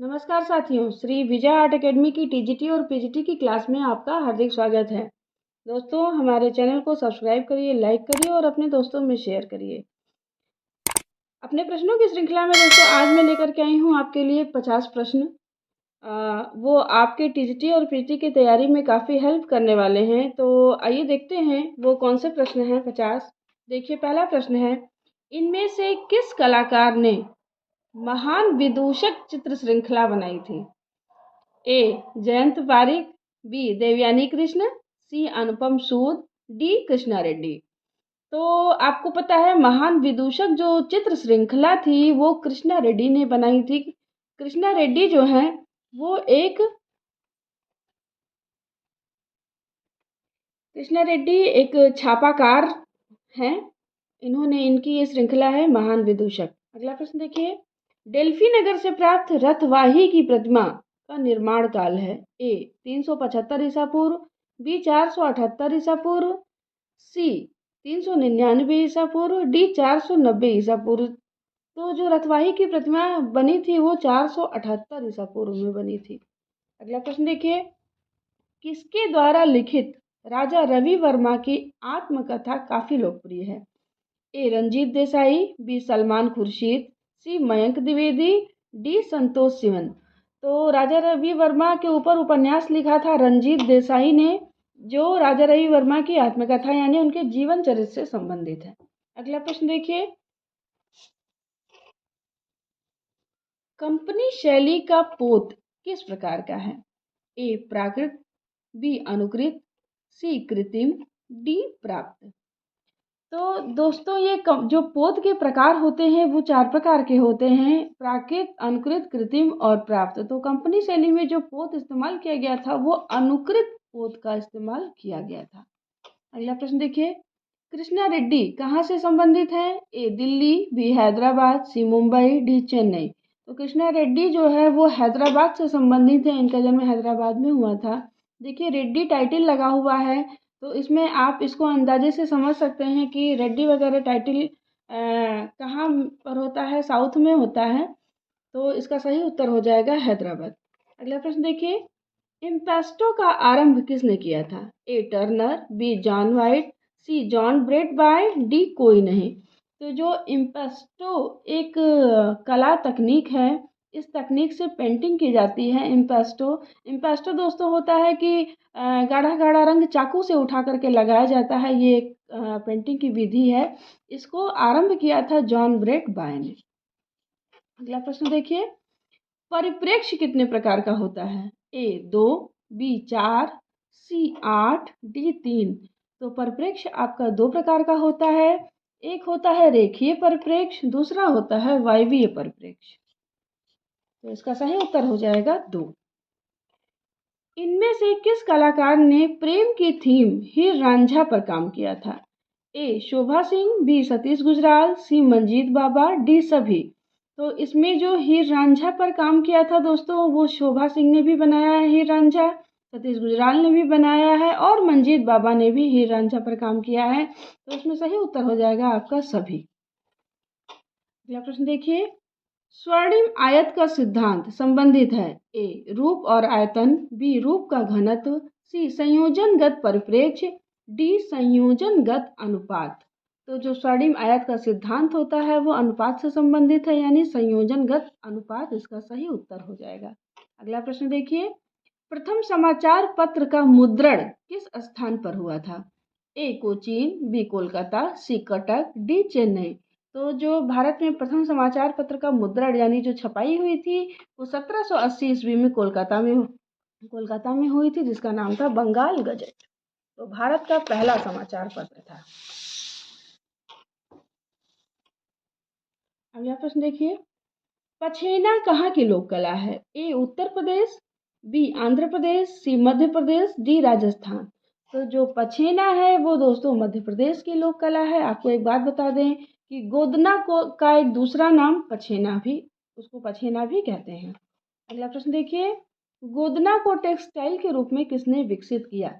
नमस्कार साथियों, Shri Vijay art academy की टीजीटी और पीजीटी की क्लास में आपका हार्दिक स्वागत है। दोस्तों, हमारे चैनल को सब्सक्राइब करिए, लाइक करिए और अपने दोस्तों में शेयर करिए। अपने प्रश्नों की श्रृंखला में दोस्तों आज मैं लेकर के आई हूँ आपके लिए 50 प्रश्न। वो आपके टीजीटी और पीजीटी की तैयारी में काफ़ी हेल्प करने वाले हैं। तो आइए देखते हैं वो कौन से प्रश्न हैं 50। देखिए, पहला प्रश्न है, इनमें से किस कलाकार ने महान विदूषक चित्र श्रृंखला बनाई थी? ए जयंत पारिक, बी देवयानी कृष्ण, सी अनुपम सूद, डी कृष्णा रेड्डी। तो आपको पता है महान विदूषक जो चित्र श्रृंखला थी वो कृष्णा रेड्डी ने बनाई थी। कृष्णा रेड्डी जो है वो एक कृष्णा रेड्डी एक छापाकार हैं। इन्होंने इनकी ये श्रृंखला है महान विदूषक। अगला प्रश्न देखिए, डेल्फी नगर से प्राप्त रथवाही की प्रतिमा का निर्माण काल है? ए 375 ईसा पूर्व, बी 478 ईसा पूर्व, सी 399 ईसा पूर्व, डी 490 ईसा पूर्व। तो जो रथवाही की प्रतिमा बनी थी वो 478 ईसा पूर्व में बनी थी। अगला प्रश्न देखिए, किसके द्वारा लिखित राजा रवि वर्मा की आत्मकथा काफी लोकप्रिय है? ए रंजीत देसाई, बी सलमान खुर्शीद, सी मयंक द्विवेदी, डी संतोष सिवन। तो राजा रवि वर्मा के ऊपर उपन्यास लिखा था रंजीत देसाई ने, जो राजा रवि वर्मा की आत्मकथा यानी उनके जीवन चरित्र से संबंधित है। अगला प्रश्न देखिए, कंपनी शैली का पोत किस प्रकार का है? ए प्राकृत, बी अनुकृत, सी कृत्रिम, डी प्राप्त। तो दोस्तों ये जो पोत के प्रकार होते हैं वो 4 प्रकार के होते हैं, प्राकृत, अनुकृत, कृत्रिम और प्राप्त। तो कंपनी शैली में जो पोत इस्तेमाल किया गया था वो अनुकृत पोत का इस्तेमाल किया गया था। अगला प्रश्न देखिए, कृष्णा रेड्डी कहाँ से संबंधित है? ए दिल्ली, बी हैदराबाद, सी मुंबई, डी चेन्नई। तो कृष्णा रेड्डी जो है वो हैदराबाद से संबंधित है, इनका जन्म हैदराबाद में हुआ था। देखिए, रेड्डी टाइटल लगा हुआ है तो इसमें आप इसको अंदाजे से समझ सकते हैं कि रेड्डी वगैरह टाइटल कहाँ पर होता है, साउथ में होता है। तो इसका सही उत्तर हो जाएगा हैदराबाद। अगला प्रश्न देखिए, इम्पेस्टो का आरंभ किसने किया था? ए टर्नर, बी जॉन वाइट, सी जॉन ब्रेट बाय, डी कोई नहीं। तो जो इम्पेस्टो एक कला तकनीक है, इस तकनीक से पेंटिंग की जाती है। इम्पेस्टो इम्पेस्टो दोस्तों होता है कि गाढ़ा गाढ़ा रंग चाकू से उठा करके लगाया जाता है। ये एक पेंटिंग की विधि है। इसको आरंभ किया था जॉन ब्रेट बाय ने। अगला प्रश्न देखिए, परिप्रेक्ष्य कितने प्रकार का होता है? ए 2, बी 4, सी 8, डी 3। तो परिप्रेक्ष्य आपका 2 प्रकार का होता है। एक होता है रेखीय परिप्रेक्ष्य, दूसरा होता है वायवीय परिप्रेक्ष्य। तो इसका सही उत्तर हो जाएगा 2। इनमें से किस कलाकार ने प्रेम की थीम हीर रांझा पर काम किया था? ए शोभा सिंह, बी सतीश गुजराल, सी मंजीत बाबा, डी सभी। तो इसमें जो हीर रांझा पर काम किया था दोस्तों वो शोभा सिंह ने भी बनाया है हीर रांझा, सतीश गुजराल ने भी बनाया है और मंजीत बाबा ने भी हीर रांझा पर काम किया है। तो इसमें सही उत्तर हो जाएगा आपका सभी। अगला प्रश्न देखिए, स्वर्णिम आयत का सिद्धांत संबंधित है? ए रूप और आयतन, बी रूप का घनत्व, सी संयोजनगत परिप्रेक्ष्य, डी संयोजनगत अनुपात। तो जो स्वर्णिम आयत का सिद्धांत होता है वो अनुपात से संबंधित है, यानी संयोजनगत अनुपात इसका सही उत्तर हो जाएगा। अगला प्रश्न देखिए, प्रथम समाचार पत्र का मुद्रण किस स्थान पर हुआ था? ए कोचीन, बी कोलकाता, सी कटक, डी चेन्नई। तो जो भारत में प्रथम समाचार पत्र का मुद्रण यानी जो छपाई हुई थी वो 1780 ईस्वी में कोलकाता में हुई थी, जिसका नाम था बंगाल गजट। तो भारत का पहला समाचार पत्र था। अगला प्रश्न देखिए, पछेना कहाँ की लोक कला है? ए उत्तर प्रदेश, बी आंध्र प्रदेश, सी मध्य प्रदेश, डी राजस्थान। तो जो पछेना है वो दोस्तों मध्य प्रदेश की लोक कला है। आपको एक बात बता दें कि गोदना को का एक दूसरा नाम उसको पछेना भी कहते हैं। अगला प्रश्न देखिए, गोदना को टेक्सटाइल के रूप में किसने विकसित किया?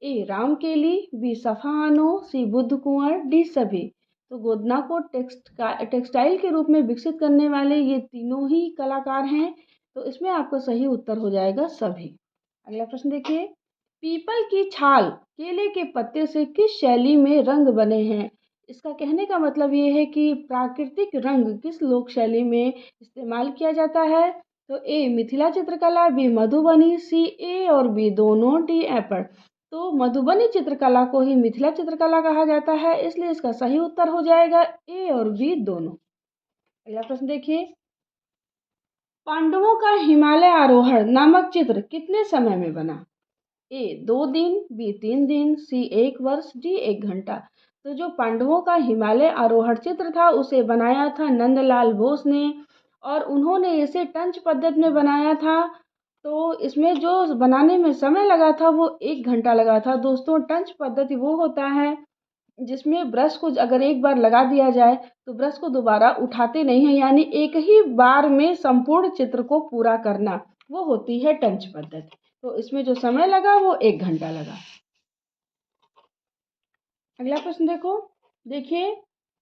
ए रामकेली, बी सफानो, सी बुद्ध कुंवर, डी सभी। तो गोदना को टेक्सटाइल के रूप में विकसित करने वाले ये तीनों ही कलाकार हैं। तो इसमें आपका सही उत्तर हो जाएगा सभी। अगला प्रश्न देखिए, पीपल की छाल केले के पत्ते से किस शैली में रंग बने हैं? इसका कहने का मतलब ये है कि प्राकृतिक रंग किस लोक शैली में इस्तेमाल किया जाता है। तो ए मिथिला चित्रकला, बी मधुबनी, सी ए और बी दोनों, डी एपड़। तो मधुबनी चित्रकला को ही मिथिला चित्रकला कहा जाता है, इसलिए इसका सही उत्तर हो जाएगा ए और बी दोनों। अगला प्रश्न देखिए, पांडवों का हिमालय आरोहण नामक चित्र कितने समय में बना? ए 2 दिन, बी 3 दिन, सी 1 वर्ष, डी 1 घंटा। तो जो पांडवों का हिमालय आरोहण चित्र था उसे बनाया था नंदलाल बोस ने, और उन्होंने इसे टंच पद्धति में बनाया था। तो इसमें जो बनाने में समय लगा था वो 1 घंटा लगा था। दोस्तों, टंच पद्धति वो होता है जिसमें ब्रश को अगर एक बार लगा दिया जाए तो ब्रश को दोबारा उठाते नहीं हैं, यानी एक ही बार में संपूर्ण चित्र को पूरा करना, वो होती है टंच पद्धति। तो इसमें जो समय लगा वो 1 घंटा लगा। अगला प्रश्न देखिए,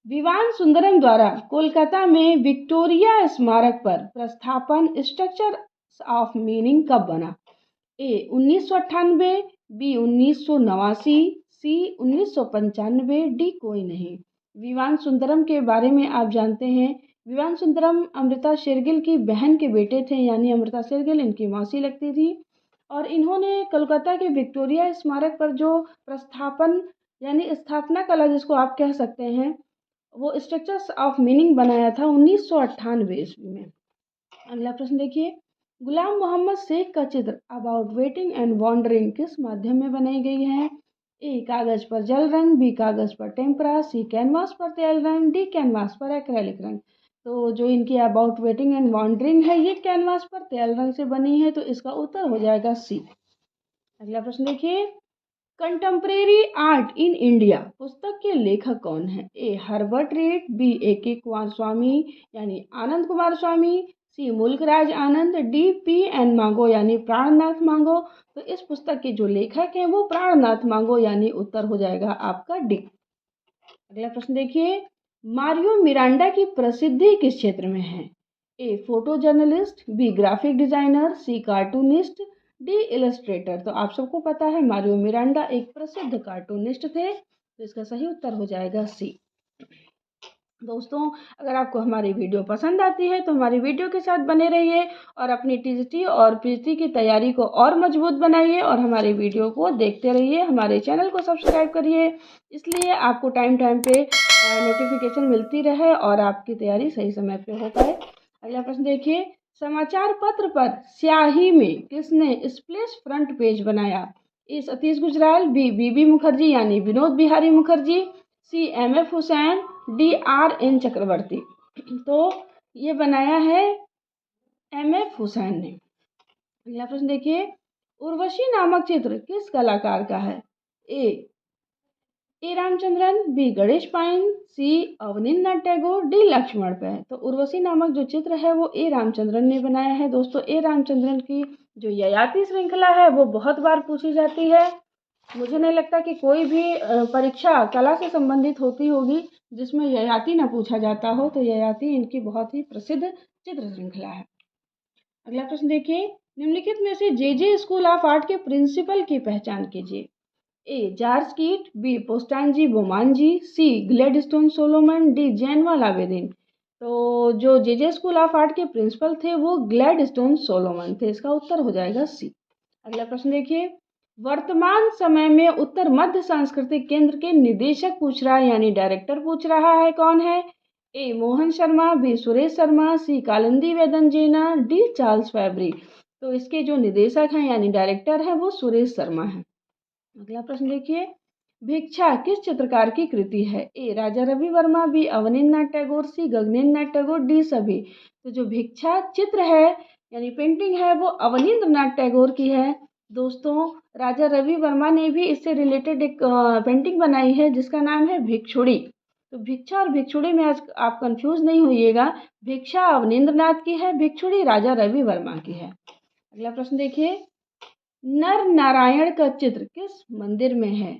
विवान सुंदरम द्वारा कोलकाता में विक्टोरिया स्मारक पर प्रस्थापन स्ट्रक्चर ऑफ मीनिंग कब बना? ए 1998, बी 1989, सी 1995, डी कोई नहीं। विवान सुंदरम के बारे में आप जानते हैं, विवान सुंदरम अमृता शेरगिल की बहन के बेटे थे, यानी अमृता शेरगिल इनकी मौसी लगती थी। और इन्होंने कोलकाता के विक्टोरिया स्मारक पर जो प्रस्थापन यानी स्थापना कला जिसको आप कह सकते हैं, वो स्ट्रक्चर्स ऑफ मीनिंग बनाया था 1998 ईस्वी में। अगला प्रश्न देखिए, गुलाम मोहम्मद शेख का चित्र अबाउट वेटिंग एंड वॉन्डरिंग किस माध्यम में बनाई गई है? ए कागज पर जल रंग, बी कागज पर टेम्परा, सी कैनवास पर तेल रंग, डी कैनवास पर एक्रेलिक रंग। तो जो इनकी अबाउट वेटिंग एंड वॉन्डरिंग है ये कैनवास पर तेल रंग से बनी है, तो इसका उत्तर हो जाएगा सी। अगला प्रश्न देखिए, कंटेम्प्रेरी आर्ट इन इंडिया पुस्तक के लेखक कौन है? ए हर्बर्ट रीड, बी ए के कुमार स्वामी यानी आनंद कुमार स्वामी, सी मुल्कराज आनंद, डी पी एन मांगो यानी प्राणनाथ मांगो। तो इस पुस्तक के जो लेखक हैं वो प्राणनाथ मांगो, यानी उत्तर हो जाएगा आपका डी। अगला प्रश्न देखिए, मारियो मिरांडा की प्रसिद्धि किस क्षेत्र में है? A photo journalist, B graphic designer, C cartoonist, D illustrator. तो आप सबको पता है मारियो मिरांडा एक प्रसिद्ध कार्टूनिस्ट थे, तो इसका सही उत्तर हो जाएगा सी। दोस्तों, अगर आपको हमारी वीडियो पसंद आती है तो हमारी वीडियो के साथ बने रहिए और अपनी टीजीटी और पीजी की तैयारी को और मजबूत बनाइए और हमारी वीडियो को देखते रहिए। हमारे चैनल को सब्सक्राइब करिए, इसलिए आपको टाइम टाइम पे नोटिफिकेशन मिलती रहे और आपकी तैयारी सही समय पे हो पाए। अगला प्रश्न देखिए, समाचार पत्र पर स्याही में किसने स्प्लैश फ्रंट पेज बनाया? A Satish Gujral, B B B Mukherjee यानी Vinod Bihari Mukherjee, C M F Hussain, D R N Chakraborty. तो ये बनाया है एम एफ हुसैन ने। अगला प्रश्न देखिए, उर्वशी नामक चित्र किस कलाकार का है? ए रामचंद्रन, बी गणेश पाइन, सी अवनींद्रनाथ टैगोर, डी लक्ष्मण पे। तो उर्वशी नामक जो चित्र है वो ए रामचंद्रन ने बनाया है। दोस्तों, ए रामचंद्रन की जो ययाति श्रृंखला है वो बहुत बार पूछी जाती है। मुझे नहीं लगता कि कोई भी परीक्षा कला से संबंधित होती होगी जिसमें ययाति ना पूछा जाता हो। तो ययाति इनकी बहुत ही प्रसिद्ध चित्र श्रृंखला है। अगला प्रश्न देखिए, निम्नलिखित में से जे स्कूल ऑफ आर्ट के प्रिंसिपल की पहचान कीजिए। ए जॉर्ज कीट, बी पोस्टानजी बोमांजी, सी ग्लैडस्टोन सोलोमन, डी जैनवाल आवेदीन। तो जो जे स्कूल ऑफ आर्ट के प्रिंसिपल थे वो ग्लैडस्टोन सोलोमन थे, इसका उत्तर हो जाएगा सी। अगला प्रश्न देखिए, वर्तमान समय में उत्तर मध्य सांस्कृतिक केंद्र के निदेशक पूछ रहा है यानी डायरेक्टर पूछ रहा है, कौन है? ए मोहन शर्मा, बी सुरेश शर्मा, सी कालिंदी वेदन जीना, डी चार्ल्स फैब्री। तो इसके जो निदेशक हैं यानी डायरेक्टर हैं वो सुरेश शर्मा हैं। अगला प्रश्न देखिए, भिक्षा किस चित्रकार की कृति है? ए राजा रवि वर्मा, बी अवनींद्रनाथ टैगोर, सी गगनेंद्रनाथ टैगोर, डी सभी। तो जो भिक्षा चित्र है यानी पेंटिंग है वो अवनींद्रनाथ टैगोर की है। दोस्तों, राजा रवि वर्मा ने भी इससे रिलेटेड एक पेंटिंग बनाई है जिसका नाम है भिक्षुड़ी। तो भिक्षा और भिक्षुड़ी में आज आप कंफ्यूज नहीं होइएगा, भिक्षा अवनींद्रनाथ की है, भिक्षुड़ी राजा रवि वर्मा की है। अगला प्रश्न देखिए, नर नारायण का चित्र किस मंदिर में है?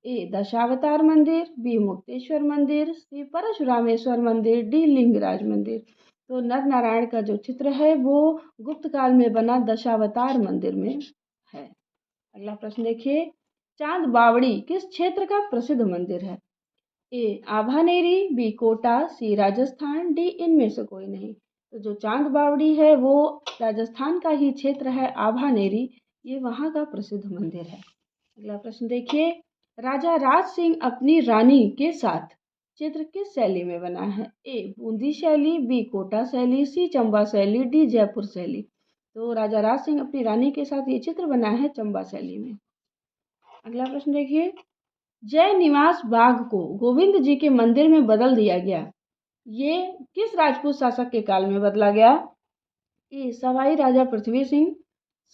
ए दशावतार मंदिर, बी मुक्तेश्वर मंदिर, सी परशुरामेश्वर मंदिर, डी लिंगराज मंदिर। तो नर नारायण का जो चित्र है वो गुप्त काल में बना दशावतार मंदिर में है। अगला प्रश्न देखिए, चांद बावड़ी किस क्षेत्र का प्रसिद्ध मंदिर है? ए आभानेरी, बी कोटा, सी राजस्थान, डी इनमें से कोई नहीं। तो जो चांद बावड़ी है वो राजस्थान का ही क्षेत्र है, आभानेरी, ये वहाँ का प्रसिद्ध मंदिर है। अगला प्रश्न देखिए, राजा राज सिंह अपनी रानी के साथ चित्र किस शैली में बना है? ए बूंदी शैली, बी कोटा शैली, सी चंबा शैली, डी जयपुर शैली। तो राजा राज सिंह अपनी रानी के साथ ये चित्र बना है चंबा शैली में। अगला प्रश्न देखिए, जय निवास बाग को गोविंद जी के मंदिर में बदल दिया गया, ये किस राजपूत शासक के काल में बदला गया? ए सवाई राजा पृथ्वी सिंह,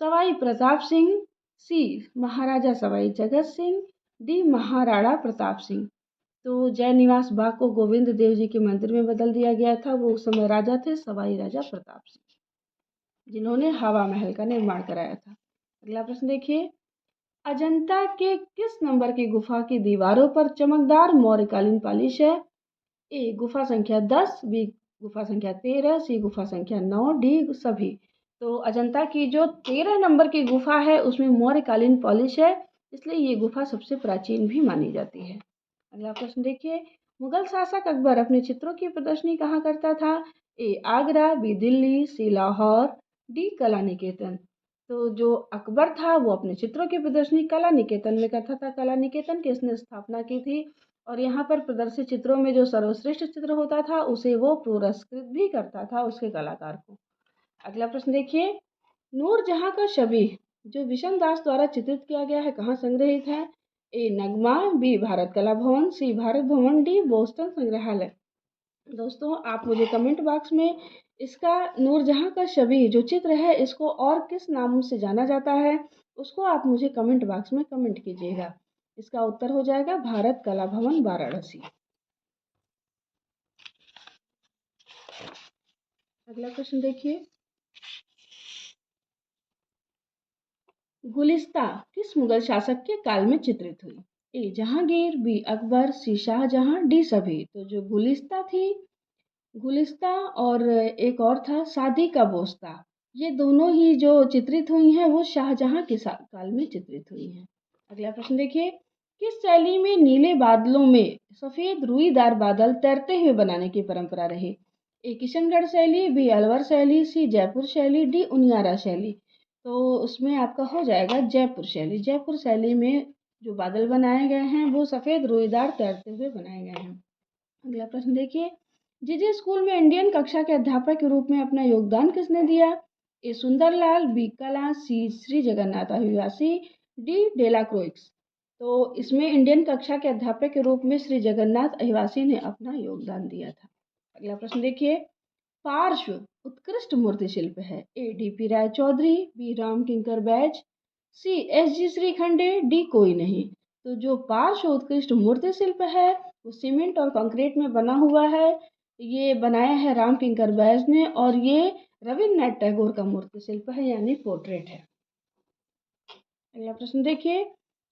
सवाई प्रताप सिंह, सी महाराजा सवाई जगत सिंह, डी महाराणा प्रताप सिंह। तो जय निवास बाग को गोविंद देव जी के मंदिर में बदल दिया गया था, वो उस समय राजा थे सवाई राजा प्रताप सिंह, जिन्होंने हवा महल का निर्माण कराया था। अगला प्रश्न देखिए, अजंता के किस नंबर की गुफा की दीवारों पर चमकदार मौर्यकालीन पॉलिश है? ए गुफा संख्या 10, बी गुफा संख्या 13, सी गुफा संख्या 9, डी सभी। तो अजंता की जो 13 नंबर की गुफा है उसमें मौर्यकालीन पॉलिश है, इसलिए ये गुफा सबसे प्राचीन भी मानी जाती है। अगला प्रश्न देखिए, मुगल शासक अकबर अपने चित्रों की प्रदर्शनी कहाँ करता था? ए आगरा, बी दिल्ली, सी लाहौर, डी कला निकेतन। तो जो अकबर था वो अपने चित्रों की प्रदर्शनी कला निकेतन में करता था। कला निकेतन की इसने स्थापना की थी और यहाँ पर प्रदर्शित चित्रों में जो सर्वश्रेष्ठ चित्र होता था उसे वो पुरस्कृत भी करता था उसके कलाकार को। अगला प्रश्न देखिए, नूरजहां का शबीह जो विषम दास द्वारा चित्रित किया गया है कहाँ संग्रहित है? ए नगमा, बी भारत कला भवन, सी भारत भवन, डी बोस्टन संग्रहालय। दोस्तों आप मुझे कमेंट बॉक्स में इसका नूरजहां का शबीह जो चित्र है इसको और किस नाम से जाना जाता है उसको आप मुझे कमेंट बॉक्स में कमेंट कीजिएगा। इसका उत्तर हो जाएगा भारत कला भवन वाराणसी। अगला प्रश्न देखिए, गुलिस्ता किस मुगल शासक के काल में चित्रित हुई? ए जहांगीर, बी अकबर, सी शाहजहां, डी सभी। तो जो गुलिस्ता थी, गुलिस्ता और एक और था सादी का बोस्ता, ये दोनों ही जो चित्रित हुई हैं वो शाहजहां के काल में चित्रित हुई हैं। अगला प्रश्न देखिए, किस शैली में नीले बादलों में सफेद रुईदार बादल तैरते हुए बनाने की परंपरा रही? ए किशनगढ़ शैली, बी अलवर शैली, सी जयपुर शैली, डी उनियारा शैली। तो उसमें आपका हो जाएगा जयपुर शैली। जयपुर शैली में जो बादल बनाए गए हैं वो सफेद रुईदार तैरते हुए बनाए गए हैं। अगला प्रश्न देखिए, जिस स्कूल में इंडियन कक्षा के अध्यापक के रूप में अपना योगदान किसने दिया? ए सुंदरलाल, बी कला, सी श्री जगन्नाथ अहिवासी, डी डेला क्रोइक्स। तो इसमें इंडियन कक्षा के अध्यापक के रूप में श्री जगन्नाथ अहिवासी ने अपना योगदान दिया था। अगला प्रश्न देखिए, पार्श्व उत्कृष्ट मूर्ति शिल्प है? A D P Roy Chowdhury, B Ram Kinkar Baij, C S G Shrikhande, D कोई नहीं। तो जो पार्श्व उत्कृष्ट मूर्ति शिल्प है वो सीमेंट और कंक्रीट में बना हुआ है। ये बनाया है राम किंकर बैज ने और ये रविन्द्रनाथ टैगोर का मूर्ति शिल्प है यानी पोर्ट्रेट है। अगला प्रश्न देखिए,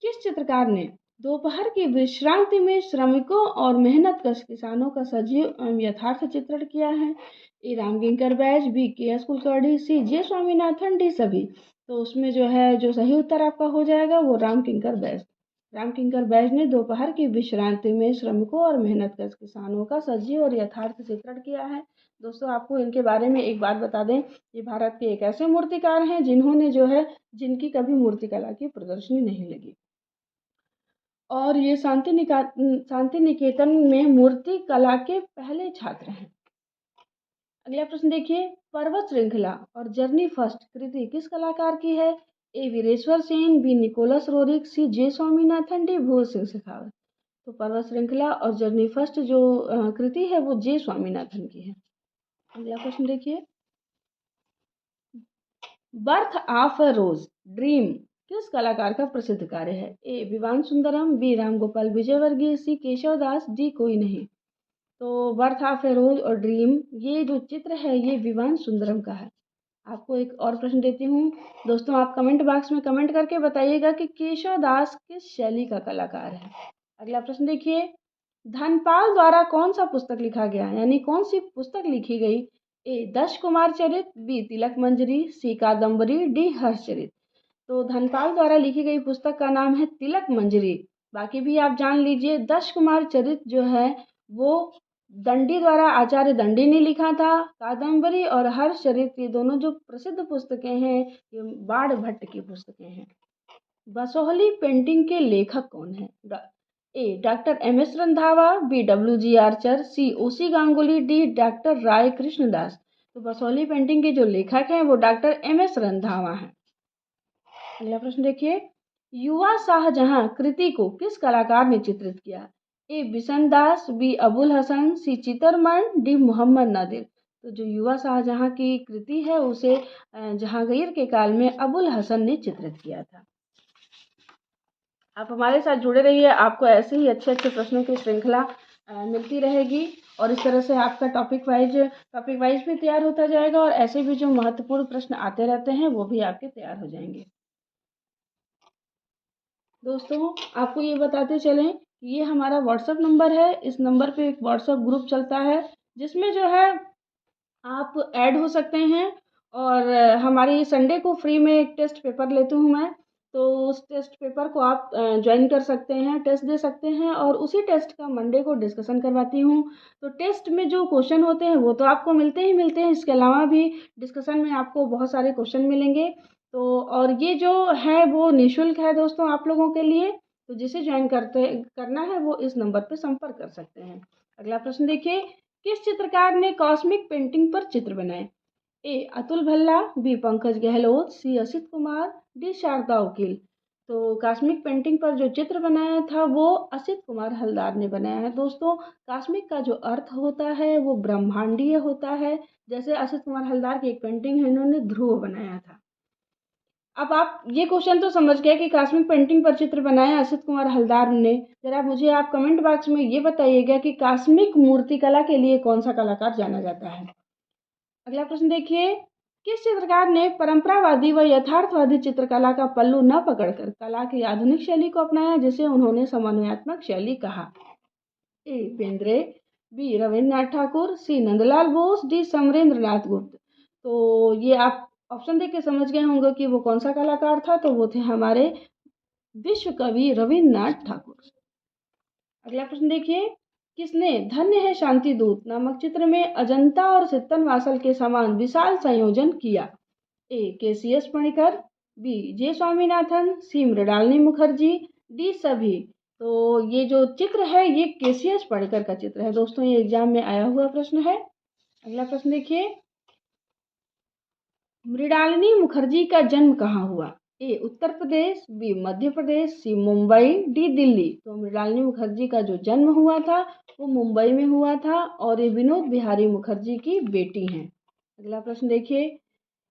किस चित्रकार ने दोपहर की विश्रांति में श्रमिकों और मेहनतकश किसानों का सजीव एवं यथार्थ चित्रण किया है? ए राम किंकर बैज, बी के एस कुलकर्णी, सी जे स्वामीनाथन, डी सभी। तो उसमें जो है जो सही उत्तर आपका हो जाएगा वो राम किंकर बैज। राम किंकर बैज ने दोपहर की विश्रांति में श्रमिकों और मेहनतकश किसानों का सजीव और यथार्थ चित्रण किया है। दोस्तों आपको इनके बारे में एक बात बता दें, ये भारत के एक ऐसे मूर्तिकार हैं जिन्होंने जो है जिनकी कभी मूर्तिकला की प्रदर्शनी नहीं लगी और ये शांति निकेतन में मूर्ति कला के पहले छात्र हैं। अगला प्रश्न देखिए, पर्वत श्रृंखला और जर्नी फर्स्ट कृति किस कलाकार की है? A Vireshwar Sen, B Nicholas Roerich, C J Swaminathan, D Bhool Singh Shekhawat. तो पर्वत श्रृंखला और जर्नी फर्स्ट जो कृति है वो जे स्वामीनाथन की है। अगला प्रश्न देखिए, birth of a rose dream किस कलाकार का प्रसिद्ध कार्य है? A Vivan Sundaram, B Ram Gopal Vijayvargiya, C Keshav Das, D कोई नहीं। तो बर्थ ऑफ ए रोज और ड्रीम ये जो चित्र है ये विवान सुंदरम का है। आपको एक और प्रश्न देती हूँ दोस्तों, आप कमेंट बॉक्स में कमेंट करके बताइएगा कि केशव दास किस शैली का कलाकार है। अगला प्रश्न देखिए, धनपाल द्वारा कौन सा पुस्तक लिखा गया यानी कौन सी पुस्तक लिखी गई ए दश कुमार चरित, बी तिलक मंजरी, सी कादम्बरी, डी हर्षचरित। तो धनपाल द्वारा लिखी गई पुस्तक का नाम है तिलक मंजरी। बाकी भी आप जान लीजिए, दश कुमार चरित जो है वो दंडी द्वारा, आचार्य दंडी ने लिखा था। कादम्बरी और हर्षचरित ये दोनों जो प्रसिद्ध पुस्तकें हैं, ये बाण भट्ट की पुस्तकें हैं। बसोहली पेंटिंग के लेखक कौन है? A doctor M S Randhawa, B W G Archer, C O C Ganguly, D doctor Rai Krishnadas. तो बसोहली पेंटिंग के जो लेखक हैं वो डॉक्टर एम एस रंधावा हैं। अगला प्रश्न देखिए, युवा शाहजहां कृति को किस कलाकार ने चित्रित किया? ए बिशन दास, बी अबुल हसन, सी चितरमन, डी मोहम्मद नादिर। तो जो युवा शाहजहां की कृति है उसे जहांगीर के काल में अबुल हसन ने चित्रित किया था। आप हमारे साथ जुड़े रहिए, आपको ऐसे ही अच्छे अच्छे प्रश्नों की श्रृंखला मिलती रहेगी और इस तरह से आपका टॉपिक वाइज भी तैयार होता जाएगा और ऐसे भी जो महत्वपूर्ण प्रश्न आते रहते हैं वो भी आपके तैयार हो जाएंगे। दोस्तों, आपको ये बताते चलें कि ये हमारा व्हाट्सएप नंबर है। इस नंबर पे एक व्हाट्सएप ग्रुप चलता है जिसमें जो है आप ऐड हो सकते हैं और हमारी संडे को फ्री में एक टेस्ट पेपर लेती हूँ मैं, तो उस टेस्ट पेपर को आप ज्वाइन कर सकते हैं, टेस्ट दे सकते हैं और उसी टेस्ट का मंडे को डिस्कशन करवाती हूँ। तो टेस्ट में जो क्वेश्चन होते हैं वो तो आपको मिलते ही मिलते हैं, इसके अलावा भी डिस्कशन में आपको बहुत सारे क्वेश्चन मिलेंगे। तो और ये जो है वो निःशुल्क है दोस्तों आप लोगों के लिए, तो जिसे ज्वाइन करना है वो इस नंबर पर संपर्क कर सकते हैं। अगला प्रश्न देखिए, किस चित्रकार ने कॉस्मिक पेंटिंग पर चित्र बनाए? ए अतुल भल्ला, बी पंकज गहलोत, सी असित कुमार, डी शारदा वकील। तो कॉस्मिक पेंटिंग पर जो चित्र बनाया था वो असित कुमार हलदार ने बनाया है। दोस्तों, कॉस्मिक का जो अर्थ होता है वो ब्रह्मांडीय होता है। जैसे असित कुमार हलदार की एक पेंटिंग है, इन्होंने ध्रुव बनाया था। अब आप ये क्वेश्चन तो समझ गए कि कॉस्मिक पेंटिंग पर चित्र बनाया असित कुमार हलदार ने। जरा मुझे आप कमेंट बॉक्स में ये बताइएगा कि कॉस्मिक मूर्तिकला के लिए कौन सा कलाकार जाना जाता है। अगला प्रश्न देखिए, किस चित्रकार ने परंपरावादी व यथार्थवादी चित्रकला का पल्लू न पकड़कर कला की आधुनिक शैली को अपनाया, जिसे उन्होंने समन्वयात्मक शैली कहा? ए बेंद्रे, बी रविन्द्रनाथ ठाकुर, सी नंदलाल बोस, डी समरेंद्र नाथ गुप्त। तो ये आप ऑप्शन देख के समझ गए होंगे कि वो कौन सा कलाकार था, तो वो थे हमारे विश्व कवि रविन्द्रनाथ ठाकुर। अगला प्रश्न देखिए, किसने धन्य है शांति दूत नामक चित्र में अजंता और सित्तन वासल के समान विशाल संयोजन किया? ए के.सी.एस. पणिकर, बी जे स्वामीनाथन, सी मृणालिनी मुखर्जी, डी सभी। तो ये जो चित्र है ये के.सी.एस. पणिकर का चित्र है दोस्तों, ये एग्जाम में आया हुआ प्रश्न है। अगला प्रश्न देखिए, मृणालिनी मुखर्जी का जन्म कहाँ हुआ? ए उत्तर प्रदेश, बी मध्य प्रदेश, सी मुंबई, डी दिल्ली। तो मृणालिनी मुखर्जी का जो जन्म हुआ था वो मुंबई में हुआ था और ये विनोद बिहारी मुखर्जी की बेटी हैं। अगला प्रश्न देखिए,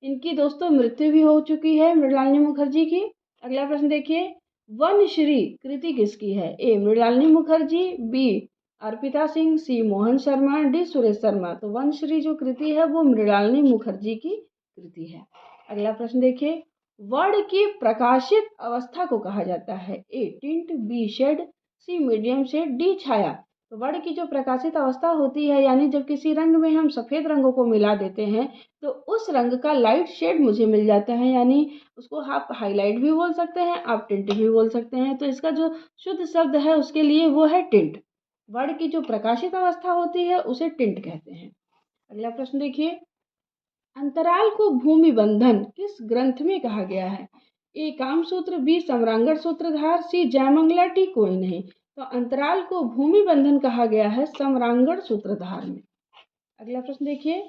इनकी दोस्तों मृत्यु भी हो चुकी है मृणालिनी मुखर्जी की। अगला प्रश्न देखिए, वनश्री कृति किसकी है? ए मृणालिनी मुखर्जी, बी अर्पिता सिंह, सी मोहन शर्मा, डी सुरेश शर्मा। तो वनश्री जो कृति है वो मृणालिनी मुखर्जी की कृति है। अगला प्रश्न देखिए, वर्ण की प्रकाशित अवस्था को कहा जाता है? ए टिंट, बी शेड, सी मीडियम शेड, डी छाया। तो वर्ण की जो प्रकाशित अवस्था होती है, यानी जब किसी रंग में हम सफ़ेद रंगों को मिला देते हैं तो उस रंग का लाइट शेड मुझे मिल जाता है, यानी उसको आप हाईलाइट भी बोल सकते हैं, आप टिंट भी बोल सकते हैं। तो इसका जो शुद्ध शब्द है उसके लिए वो है टिंट। वर्ण की जो प्रकाशित अवस्था होती है उसे टिंट कहते हैं। अगला प्रश्न देखिए, अंतराल को भूमि बंधन किस ग्रंथ में कहा गया है? ए कामसूत्र, बी सम्रांगण सूत्रधार, सी जयमंगला, टी कोई नहीं। तो अंतराल को भूमि बंधन कहा गया है सम्रांगण सूत्रधार में। अगला प्रश्न देखिए,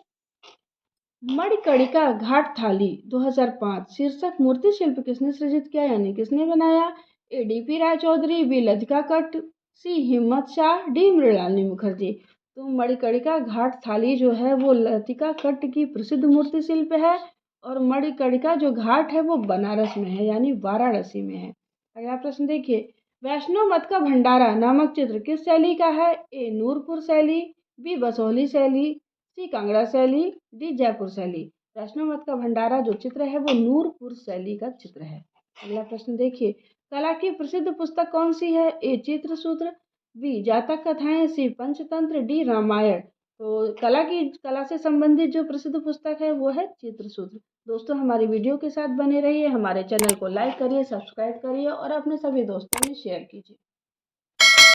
मणिकर्णिका घाट थाली 2005 शीर्षक मूर्ति शिल्प किसने सृजित किया, यानी किसने बनाया? ए डी.पी. राय चौधरी, बी लतिका कट्ट, सी हिम्मत शाह, डी मृणालिनी मुखर्जी। तो मणिकर्णिका घाट थाली जो है वो लतिका कट्ट की प्रसिद्ध मूर्ति शिल्प है और मणिकर्णिका जो घाट है वो बनारस में है, यानी वाराणसी में है। अगला प्रश्न देखिए, वैष्णव मत का भंडारा नामक चित्र किस शैली का है? ए नूरपुर शैली, बी बसोहली शैली, सी कांगड़ा शैली, डी जयपुर शैली। वैष्णव मत का भंडारा जो चित्र है वो नूरपुर शैली का चित्र है। अगला प्रश्न देखिए, कला की प्रसिद्ध पुस्तक कौन सी है? ए चित्र सूत्र, बी जातक कथाएं, सी पंचतंत्र, डी रामायण। तो कला से संबंधित जो प्रसिद्ध पुस्तक है वो है चित्रसूत्र। दोस्तों हमारी वीडियो के साथ बने रहिए, हमारे चैनल को लाइक करिए, सब्सक्राइब करिए और अपने सभी दोस्तों में शेयर कीजिए।